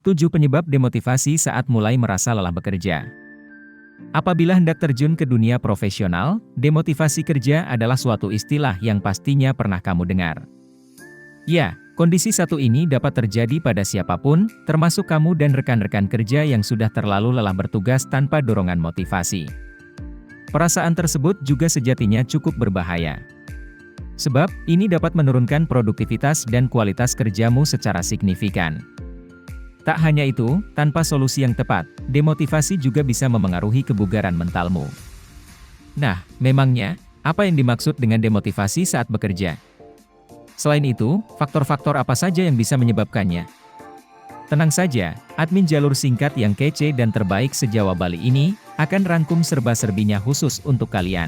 7 penyebab demotivasi saat mulai merasa lelah bekerja. Apabila hendak terjun ke dunia profesional, demotivasi kerja adalah suatu istilah yang pastinya pernah kamu dengar. Ya, kondisi satu ini dapat terjadi pada siapapun, termasuk kamu dan rekan-rekan kerja yang sudah terlalu lelah bertugas tanpa dorongan motivasi. Perasaan tersebut juga sejatinya cukup berbahaya. Sebab, ini dapat menurunkan produktivitas dan kualitas kerjamu secara signifikan. Tak hanya itu, tanpa solusi yang tepat, demotivasi juga bisa memengaruhi kebugaran mentalmu. Nah, memangnya, apa yang dimaksud dengan demotivasi saat bekerja? Selain itu, faktor-faktor apa saja yang bisa menyebabkannya? Tenang saja, admin jalur singkat yang kece dan terbaik se-Jawa Bali ini, akan rangkum serba-serbinya khusus untuk kalian.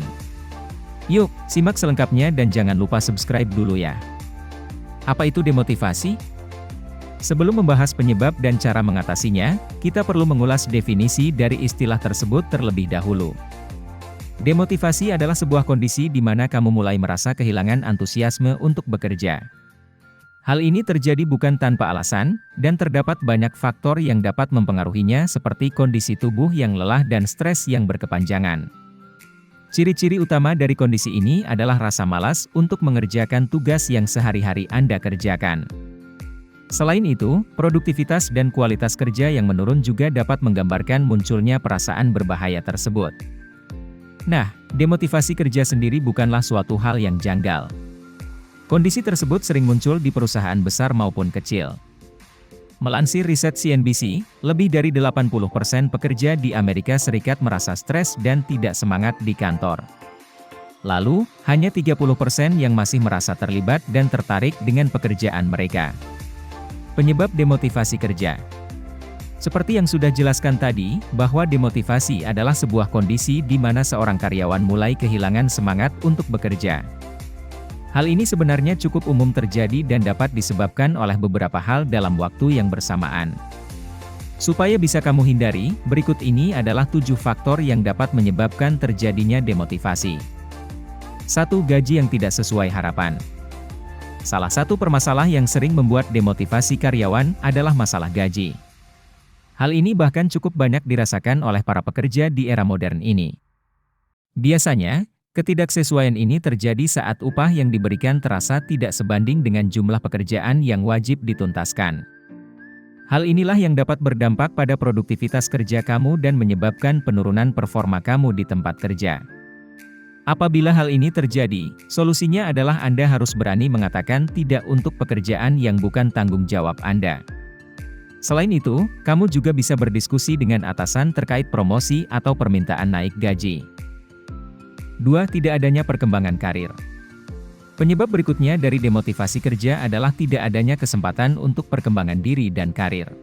Yuk, simak selengkapnya dan jangan lupa subscribe dulu ya. Apa itu demotivasi? Sebelum membahas penyebab dan cara mengatasinya, kita perlu mengulas definisi dari istilah tersebut terlebih dahulu. Demotivasi adalah sebuah kondisi di mana kamu mulai merasa kehilangan antusiasme untuk bekerja. Hal ini terjadi bukan tanpa alasan, dan terdapat banyak faktor yang dapat mempengaruhinya seperti kondisi tubuh yang lelah dan stres yang berkepanjangan. Ciri-ciri utama dari kondisi ini adalah rasa malas untuk mengerjakan tugas yang sehari-hari Anda kerjakan. Selain itu, produktivitas dan kualitas kerja yang menurun juga dapat menggambarkan munculnya perasaan berbahaya tersebut. Nah, demotivasi kerja sendiri bukanlah suatu hal yang janggal. Kondisi tersebut sering muncul di perusahaan besar maupun kecil. Melansir riset CNBC, lebih dari 80% pekerja di Amerika Serikat merasa stres dan tidak semangat di kantor. Lalu, hanya 30% yang masih merasa terlibat dan tertarik dengan pekerjaan mereka. Penyebab demotivasi kerja. Seperti yang sudah jelaskan tadi, bahwa demotivasi adalah sebuah kondisi di mana seorang karyawan mulai kehilangan semangat untuk bekerja. Hal ini sebenarnya cukup umum terjadi dan dapat disebabkan oleh beberapa hal dalam waktu yang bersamaan. Supaya bisa kamu hindari, berikut ini adalah 7 faktor yang dapat menyebabkan terjadinya demotivasi. 1. Gaji yang tidak sesuai harapan. Salah satu permasalahan yang sering membuat demotivasi karyawan adalah masalah gaji. Hal ini bahkan cukup banyak dirasakan oleh para pekerja di era modern ini. Biasanya, ketidaksesuaian ini terjadi saat upah yang diberikan terasa tidak sebanding dengan jumlah pekerjaan yang wajib dituntaskan. Hal inilah yang dapat berdampak pada produktivitas kerja kamu dan menyebabkan penurunan performa kamu di tempat kerja. Apabila hal ini terjadi, solusinya adalah Anda harus berani mengatakan tidak untuk pekerjaan yang bukan tanggung jawab Anda. Selain itu, kamu juga bisa berdiskusi dengan atasan terkait promosi atau permintaan naik gaji. 2. Tidak adanya perkembangan karir. Penyebab berikutnya dari demotivasi kerja adalah tidak adanya kesempatan untuk perkembangan diri dan karir.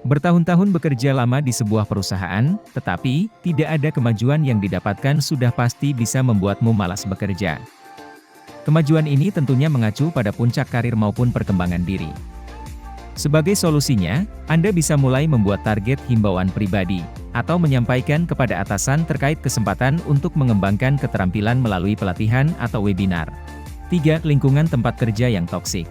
Bertahun-tahun bekerja lama di sebuah perusahaan, tetapi tidak ada kemajuan yang didapatkan sudah pasti bisa membuatmu malas bekerja. Kemajuan ini tentunya mengacu pada puncak karir maupun perkembangan diri. Sebagai solusinya, Anda bisa mulai membuat target himbauan pribadi, atau menyampaikan kepada atasan terkait kesempatan untuk mengembangkan keterampilan melalui pelatihan atau webinar. 3. Lingkungan tempat kerja yang toksik.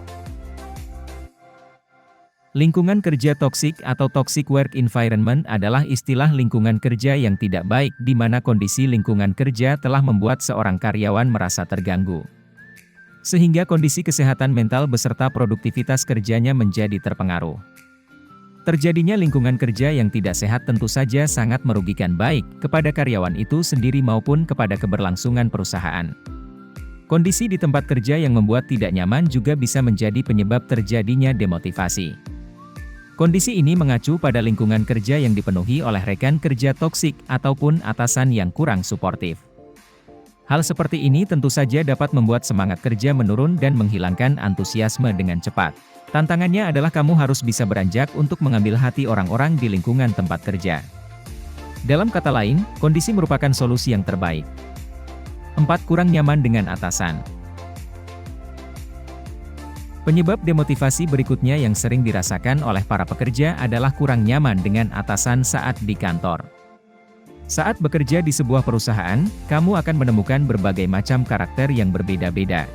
Lingkungan kerja toksik atau toxic work environment adalah istilah lingkungan kerja yang tidak baik di mana kondisi lingkungan kerja telah membuat seorang karyawan merasa terganggu. Sehingga kondisi kesehatan mental beserta produktivitas kerjanya menjadi terpengaruh. Terjadinya lingkungan kerja yang tidak sehat tentu saja sangat merugikan baik kepada karyawan itu sendiri maupun kepada keberlangsungan perusahaan. Kondisi di tempat kerja yang membuat tidak nyaman juga bisa menjadi penyebab terjadinya demotivasi. Kondisi ini mengacu pada lingkungan kerja yang dipenuhi oleh rekan kerja toksik ataupun atasan yang kurang suportif. Hal seperti ini tentu saja dapat membuat semangat kerja menurun dan menghilangkan antusiasme dengan cepat. Tantangannya adalah kamu harus bisa beranjak untuk mengambil hati orang-orang di lingkungan tempat kerja. Dalam kata lain, kondisi merupakan solusi yang terbaik. 4. Kurang nyaman dengan atasan. Penyebab demotivasi berikutnya yang sering dirasakan oleh para pekerja adalah kurang nyaman dengan atasan saat di kantor. Saat bekerja di sebuah perusahaan, kamu akan menemukan berbagai macam karakter yang berbeda-beda.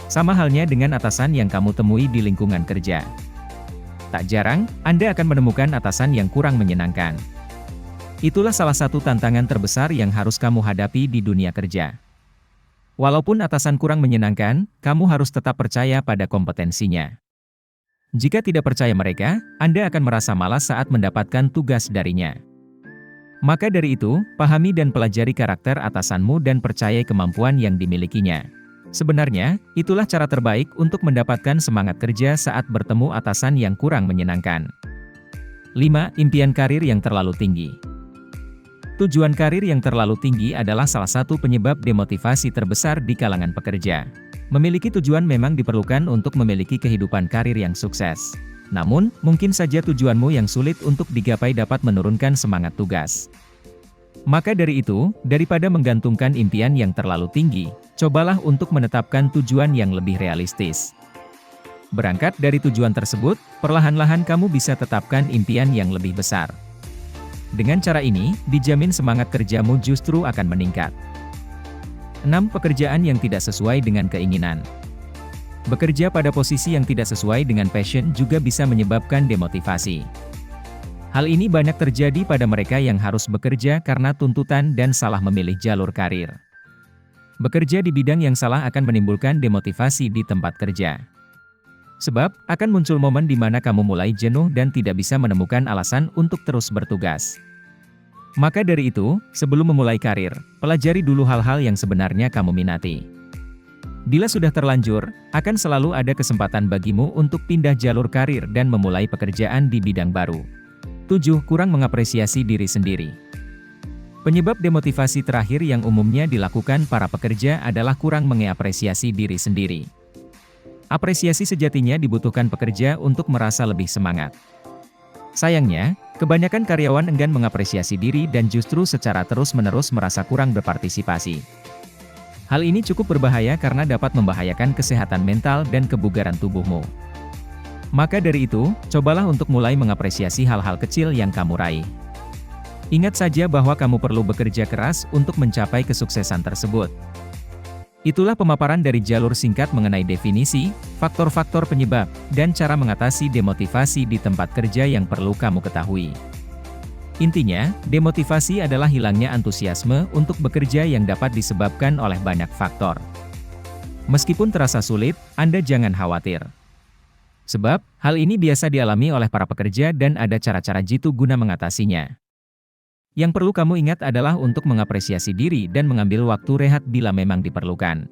Sama halnya dengan atasan yang kamu temui di lingkungan kerja. Tak jarang, Anda akan menemukan atasan yang kurang menyenangkan. Itulah salah satu tantangan terbesar yang harus kamu hadapi di dunia kerja. Walaupun atasan kurang menyenangkan, kamu harus tetap percaya pada kompetensinya. Jika tidak percaya mereka, Anda akan merasa malas saat mendapatkan tugas darinya. Maka dari itu, pahami dan pelajari karakter atasanmu dan percayai kemampuan yang dimilikinya. Sebenarnya, itulah cara terbaik untuk mendapatkan semangat kerja saat bertemu atasan yang kurang menyenangkan. 5. Impian karir yang terlalu tinggi. Tujuan karir yang terlalu tinggi adalah salah satu penyebab demotivasi terbesar di kalangan pekerja. Memiliki tujuan memang diperlukan untuk memiliki kehidupan karir yang sukses. Namun, mungkin saja tujuanmu yang sulit untuk digapai dapat menurunkan semangat tugas. Maka dari itu, daripada menggantungkan impian yang terlalu tinggi, cobalah untuk menetapkan tujuan yang lebih realistis. Berangkat dari tujuan tersebut, perlahan-lahan kamu bisa tetapkan impian yang lebih besar. Dengan cara ini, dijamin semangat kerjamu justru akan meningkat. 6. Pekerjaan yang tidak sesuai dengan keinginan. Bekerja pada posisi yang tidak sesuai dengan passion juga bisa menyebabkan demotivasi. Hal ini banyak terjadi pada mereka yang harus bekerja karena tuntutan dan salah memilih jalur karir. Bekerja di bidang yang salah akan menimbulkan demotivasi di tempat kerja. Sebab, akan muncul momen di mana kamu mulai jenuh dan tidak bisa menemukan alasan untuk terus bertugas. Maka dari itu, sebelum memulai karir, pelajari dulu hal-hal yang sebenarnya kamu minati. Bila sudah terlanjur, akan selalu ada kesempatan bagimu untuk pindah jalur karir dan memulai pekerjaan di bidang baru. 7. Kurang mengapresiasi diri sendiri. Penyebab demotivasi terakhir yang umumnya dilakukan para pekerja adalah kurang mengapresiasi diri sendiri. Apresiasi sejatinya dibutuhkan pekerja untuk merasa lebih semangat. Sayangnya, kebanyakan karyawan enggan mengapresiasi diri dan justru secara terus-menerus merasa kurang berpartisipasi. Hal ini cukup berbahaya karena dapat membahayakan kesehatan mental dan kebugaran tubuhmu. Maka dari itu, cobalah untuk mulai mengapresiasi hal-hal kecil yang kamu raih. Ingat saja bahwa kamu perlu bekerja keras untuk mencapai kesuksesan tersebut. Itulah pemaparan dari jalur singkat mengenai definisi, faktor-faktor penyebab, dan cara mengatasi demotivasi di tempat kerja yang perlu kamu ketahui. Intinya, demotivasi adalah hilangnya antusiasme untuk bekerja yang dapat disebabkan oleh banyak faktor. Meskipun terasa sulit, Anda jangan khawatir. Sebab, hal ini biasa dialami oleh para pekerja dan ada cara-cara jitu guna mengatasinya. Yang perlu kamu ingat adalah untuk mengapresiasi diri dan mengambil waktu rehat bila memang diperlukan.